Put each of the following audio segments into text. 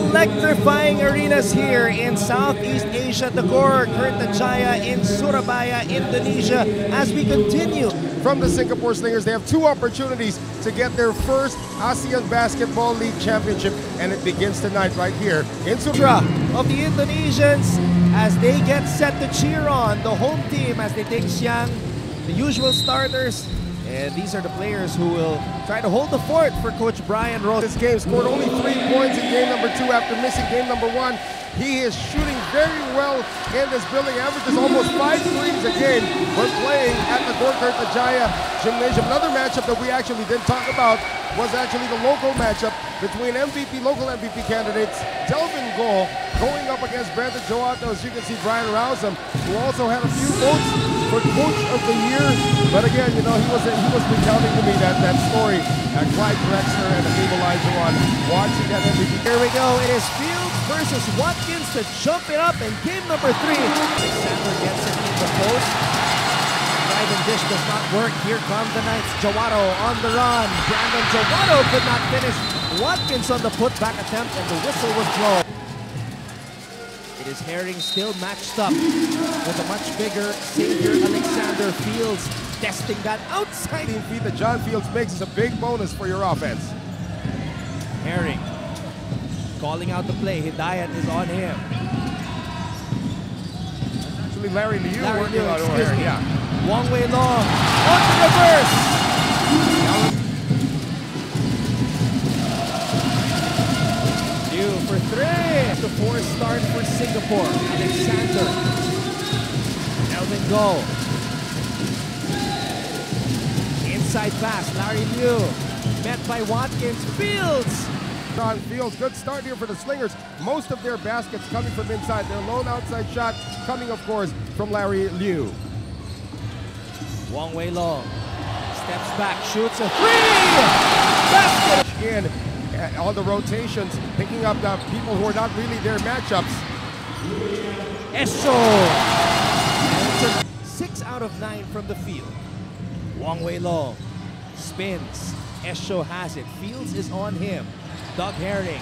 Electrifying arenas here in Southeast Asia, Tagore, Kertajaya in Surabaya, Indonesia, as we continue. From the Singapore Slingers, they have two opportunities to get their first ASEAN Basketball League Championship, and it begins tonight right here in Surabaya. Of the Indonesians as they get set to cheer on the home team as they take Siang, the usual starters. And these are the players who will try to hold the fort for Coach Brian Ross. This game scored only 3 points in game number 2 after missing game number 1. He is shooting very well in this building, averages almost 5 threes a game when playing at the Kertajaya Gymnasium. Another matchup that we actually didn't talk about was actually the local matchup between local MVP candidates Delvin Go going up against Brandon Joato. As you can see, Brian Rousam, who also had a few votes for Coach of the Year. But again, you know, he was recounting to me that story at Clyde Drexler and Akeem Olajuwon watching that MVP. Here we go. It is Fields versus Watkins to jump it up in game number 3. Alexander gets it in the post. Drive and dish does not work. Here come the Knights. Joato on the run. Brandon Joato could not finish. Watkins on the putback attempt, and the whistle was blown. It is Herring still matched up with a much bigger Xavier Alexander. Fields testing that outside. Feed that John Fields makes is a big bonus for your offense. Herring calling out the play. Hidayat is on him. Actually, Larry Liu working on Herring. Yeah. Wong Wei Long on the reverse. Liu for 3. The 4 start for Singapore. Alexander. Delvin Go. Inside pass. Larry Liu. Met by Watkins. Fields. John Fields, good start here for the Slingers. Most of their baskets coming from inside. Their lone outside shot coming, of course, from Larry Liu. Wong Wei Long steps back, shoots a 3! Basket! In all the rotations, picking up the people who are not really their matchups. Esho! 6 out of 9 from the field. Wong Wei Long spins. Esho has it. Fields is on him. Doug Herring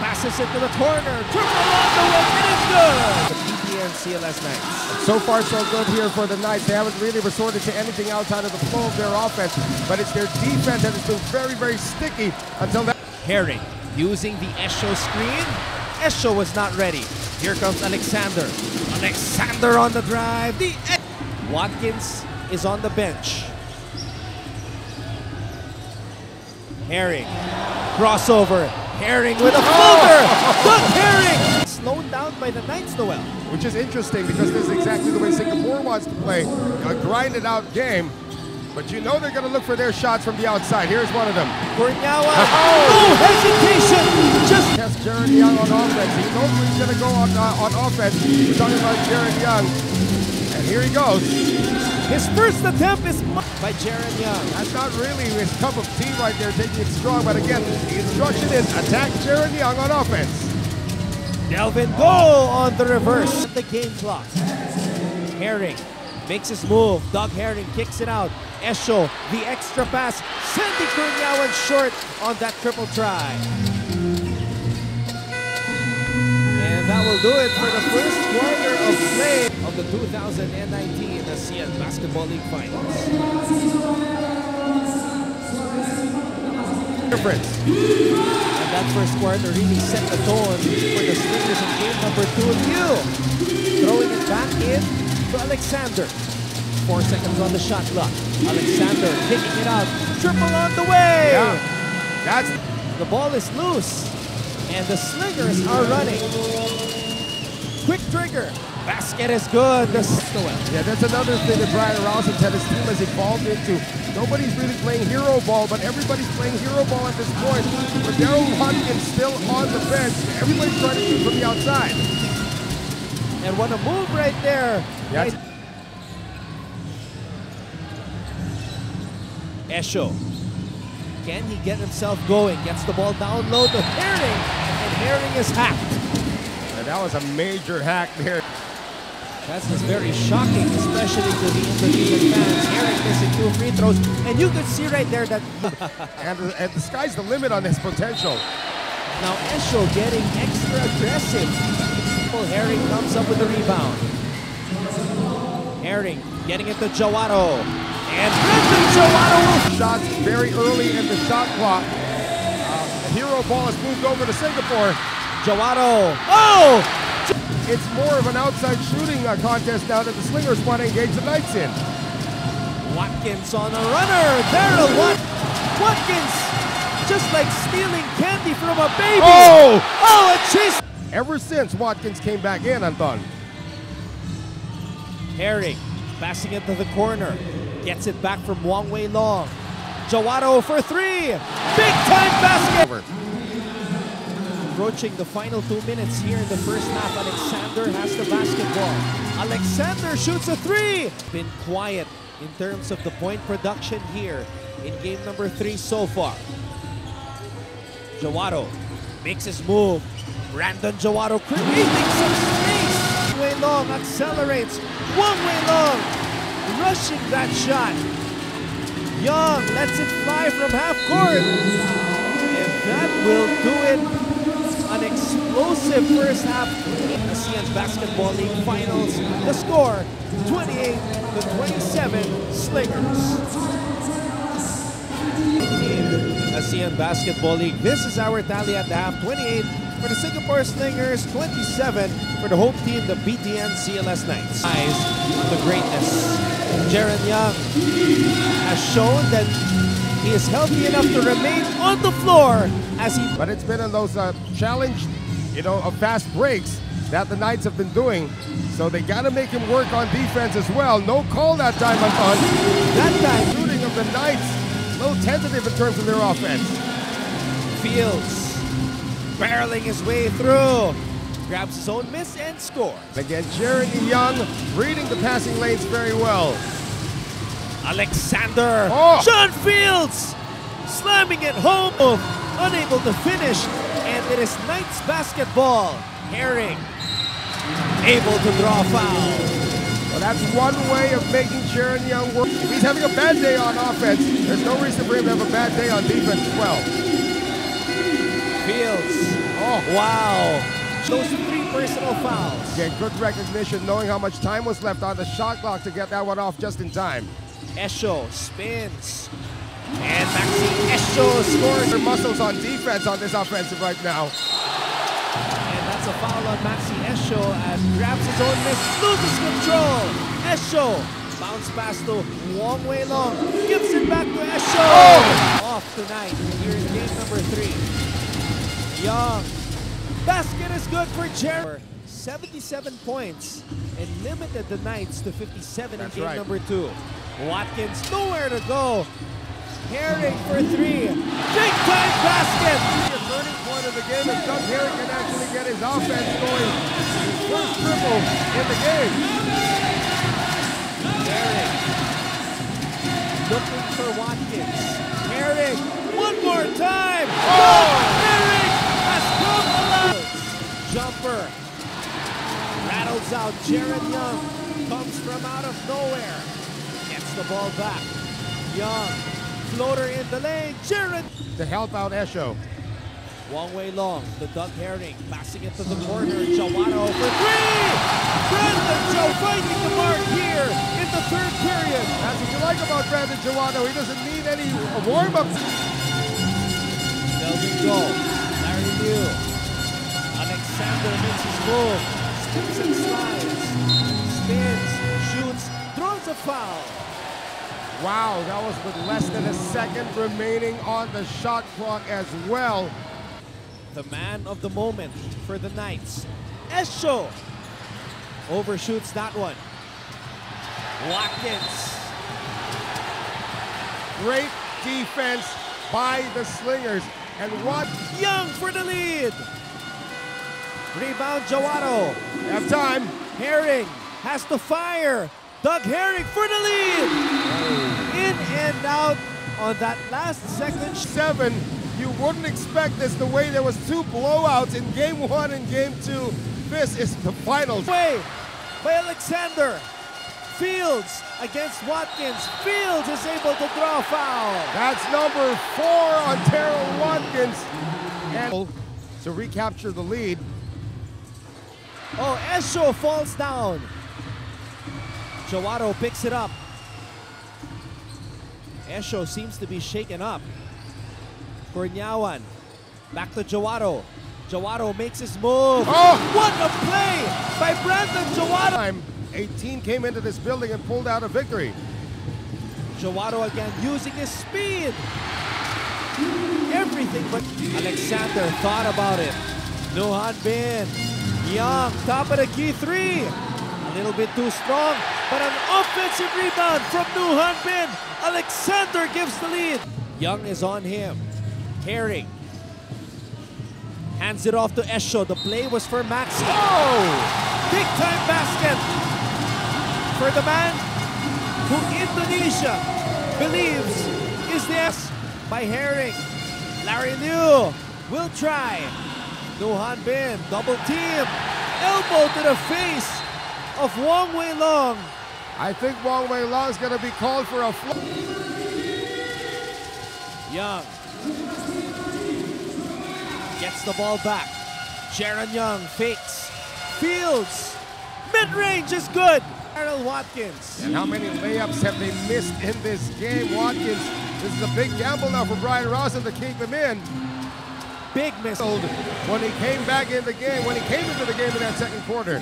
passes it to the corner. Triple on the way. It is good! The BTN CLS Knights. So far, so good here for the Knights. They haven't really resorted to anything outside of the flow of their offense, but it's their defense that has been very, very sticky until that. Herring using the Esho screen. Esho was not ready. Here comes Alexander. Alexander on the drive. Watkins is on the bench. Herring. Crossover. Herring with a floater. Good Herring. Slowed down by the Knights, Noel. Which is interesting because this is exactly the way Singapore wants to play. A grinded out game. But you know they're going to look for their shots from the outside. Here's one of them. Kurniawan. No hesitation. Just test Jared Young on offense. He knows he's going to go on offense. We're talking about Jared Young. And here he goes. His first attempt is by Jared Young. That's not really his cup of tea right there, taking it strong. But again, the instruction is attack Jared Young on offense. Delvin Go on the reverse. The game clock. Herring makes his move. Doug Herring kicks it out. Esho, the extra pass. Sandy Kurniawan short on that triple try. And that will do it for the first quarter of play of the 2019 ASEAN Basketball League Finals. Difference. And that first quarter really set the tone for the Slingers in game number 2. Liu throwing it back in to Alexander. 4 seconds on the shot clock. Alexander kicking it out. Triple on the way. Yeah, the ball is loose. And the Slingers are running. Quick trigger. Basket is good. Yeah, that's another thing that Brian Rousam said his team has evolved into. Nobody's really playing hero ball, but everybody's playing hero ball at this point. But Daryl Watkins still on the bench. Everybody's trying to shoot from the outside. And what a move right there. Yes. Esho. Can he get himself going? Gets the ball down low to Herring. And Herring is hacked. And that was a major hack there. That's just very shocking, especially to the Indonesian fans. Herring missing 2 free throws, and you can see right there that... and the sky's the limit on his potential. Now Esho getting extra aggressive. Herring comes up with the rebound. Herring getting it to Jawaro. And Brendan Jawaro. Shots very early in the shot clock. The hero ball has moved over to Singapore. Jawaro. Oh! It's more of an outside shooting contest now that the Slingers want to engage the Knights in. Watkins on a runner. Daryl Watkins just like stealing candy from a baby. Oh! Oh, a chase. Ever since Watkins came back in, Anton. Herring passing it to the corner. Gets it back from Wong Wei Long. Jawaro for three. Big time basket. Approaching the final 2 minutes here in the first half. Alexander has the basketball. Alexander shoots a three. Been quiet in terms of the point production here in game number 3 so far. Jawaro makes his move. Brandon Jawaro creating some space. Wong Wei Long accelerates. Wong Wei Long rushing that shot. Young lets it fly from half court. And that will do it. An explosive first half in the ASEAN Basketball League Finals. The score, 28-27, Slingers. ASEAN Basketball League. This is our tally at the half. 28 for the Singapore Slingers, 27 for the home team, the BTN CLS Knights. Eyes on the greatness. Jaren Young has shown that he is healthy enough to remain on the floor as he... But it's been in those challenge, of fast breaks that the Knights have been doing. So they got to make him work on defense as well. No call that time, Anton. That time, shooting of the Knights, a little tentative in terms of their offense. Fields barreling his way through. Grabs his own miss and scores. Again, Jeremy Young reading the passing lanes very well. Alexander. John Fields slamming it home. Unable to finish. And it is Knights basketball. Herring able to draw a foul. Well, that's one way of making Sharon Young work. If he's having a bad day on offense, there's no reason for him to have a bad day on defense as well. Fields. Oh, wow. Those 3 personal fouls. Again, good recognition, knowing how much time was left on the shot clock to get that one off just in time. Esho spins. And Maxi Esho scores. Their muscles on defense on this offensive right now. And that's a foul on Maxi Esho as grabs his own miss, loses control. Esho bounce pass to Wong Wei Long. Gives it back to Esho. Oh! Off tonight here in game number 3. Young. Basket is good for Jerry. 77 points and limited the Knights to 57 in game number 2. Watkins nowhere to go. Herring for 3. Big time basket. The turning point of the game is Doug Herring can actually get his offense going. His first triple in the game. Herring looking for Watkins. Herring one more time. Oh! Herring has come alive. Jumper rattles out. Jaren Young comes from out of nowhere. Gets the ball back. Young, floater in the lane. Jaren to help out Esho. Wong Wei Long, the Doug Herring, passing it to the corner. Jawaro for 3. Brandon Joe finding the mark here in the 3rd period. That's what you like about Brandon Jawaro. He doesn't need any warm-ups. Delvin Go, Larry Liu. Alexander makes his move. Steps and slides. Spins, shoots, throws a foul. Wow, that was with less than a second remaining on the shot clock as well. The man of the moment for the Knights. Esho overshoots that one. Watkins. Great defense by the Slingers. And what? Young for the lead. Rebound Jawaro. Have time. Herring has to fire. Doug Herring for the lead. In and out on that last second. 7. You wouldn't expect this the way there was 2 blowouts in game 1 and game 2. This is the finals. Way by Alexander. Fields against Watkins. Fields is able to draw a foul. That's number 4 on Terrell Watkins. And to recapture the lead. Oh, Esho falls down. Jawaro picks it up. Esho seems to be shaken up. Cornyawan. Back to Jawaro. Jawaro makes his move. Oh! What a play by Brandon Jawaro. A team came into this building and pulled out a victory. Jawaro again using his speed. Everything but Alexander thought about it. Nuhan Bin. Young, top of the key three. A little bit too strong, but an offensive rebound from Nuhan Bin. Alexander gives the lead. Young is on him. Herring hands it off to Esho. The play was for Maxi. Oh! Big time basket for the man who Indonesia believes is the S by Herring. Larry Liu will try. Nuhan Bin, double team. Elbow to the face of Wong Wei Long. I think Wong Wei Long is going to be called for a flop. Young gets the ball back. Jaron Young fakes. Fields. Mid-range is good. Errol Watkins. And how many layups have they missed in this game? Watkins, this is a big gamble now for Brian Rosen to keep him in. Big miss. When he came back in the game, when he came into the game in that second quarter.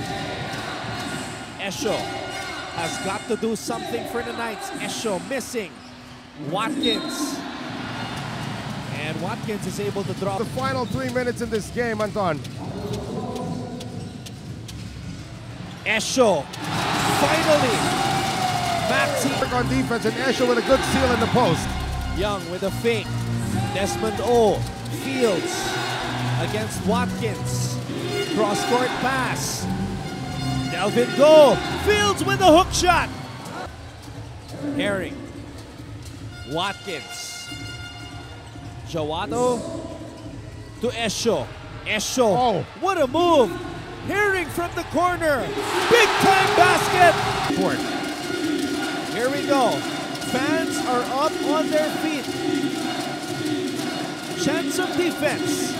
Esho has got to do something for the Knights. Esho missing. Watkins. And Watkins is able to drop. The final 3 minutes in this game, Anton. Esho. Finally. Maxi. Work on defense, and Esho with a good seal in the post. Young with a fake. Desmond O. Fields against Watkins. Cross-court pass. Delvin Go. Fields with the hook shot. Herring. Watkins. Jawado to Esho. Esho. Oh. What a move. Herring from the corner. Big time basket. Court. Here we go. Fans are up on their feet. Chance of defense.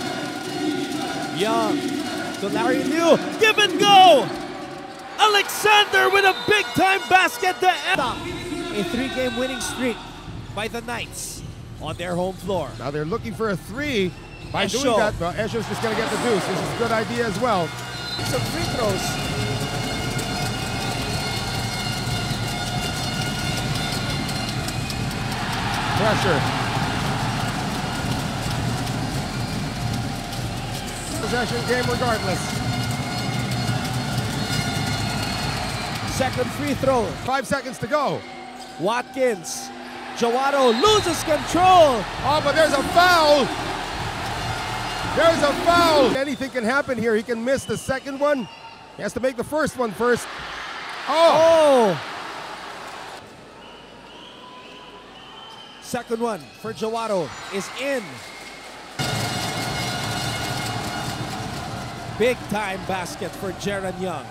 Young to Larry Liu. Give and go. Alexander with a big time basket to end up a 3-game winning streak by the Knights on their home floor. Now they're looking for a three. By Esho. doing that, well, Esho's just going to get the deuce. This is a good idea as well. Some free throws. Pressure. Possession game regardless. Second free throw. 5 seconds to go. Watkins. Jawado loses control. Oh, but there's a foul. There's a foul. Anything can happen here. He can miss the second one. He has to make the first one first. Oh. Second one for Jawado is in. Big time basket for Jaron Young.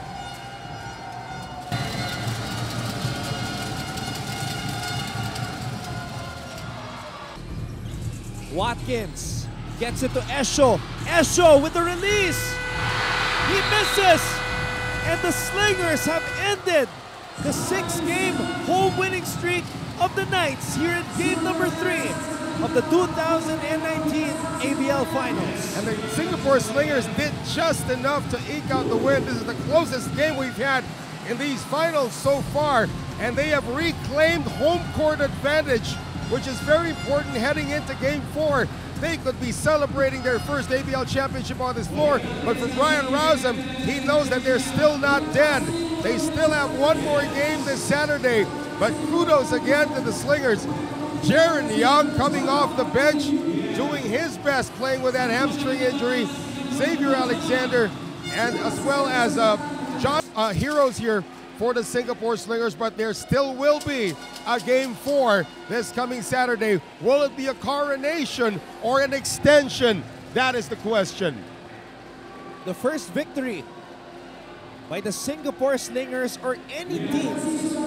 Watkins gets it to Esho. Esho with the release. He misses. And the Slingers have ended the 6-game home winning streak of the Knights here in game number 3 of the 2019 ABL Finals. And the Singapore Slingers did just enough to eke out the win. This is the closest game we've had in these finals so far. And they have reclaimed home court advantage, which is very important heading into game 4. They could be celebrating their first ABL championship on this floor, but for Brian Rousem, he knows that they're still not dead. They still have one more game this Saturday, but kudos again to the Slingers. Jaron Young coming off the bench, doing his best, playing with that hamstring injury. Xavier Alexander, and as well as heroes here for the Singapore Slingers, but there still will be a game 4 this coming Saturday. Will it be a coronation or an extension? That is the question. The first victory by the Singapore Slingers or any team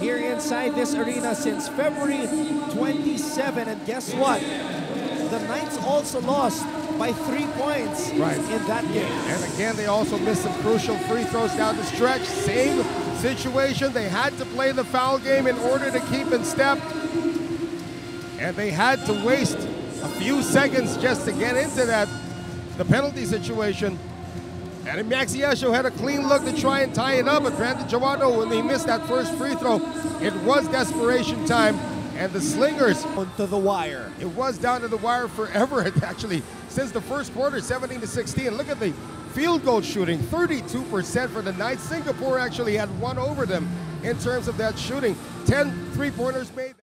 here inside this arena since February 27. And guess what? The Knights also lost by 3 points in that game. And again, they also missed some crucial free throws down the stretch. Same situation. They had to play the foul game in order to keep in step. And they had to waste a few seconds just to get into the penalty situation. And Maxi Esho had a clean look to try and tie it up, but Brandon Jawado, when he missed that first free throw, it was desperation time. And the Slingers onto the wire. It was down to the wire forever, actually, since the first quarter, 17-16. Look at the field goal shooting, 32% for the Knights. Singapore actually had one over them in terms of that shooting. 10 three-pointers made.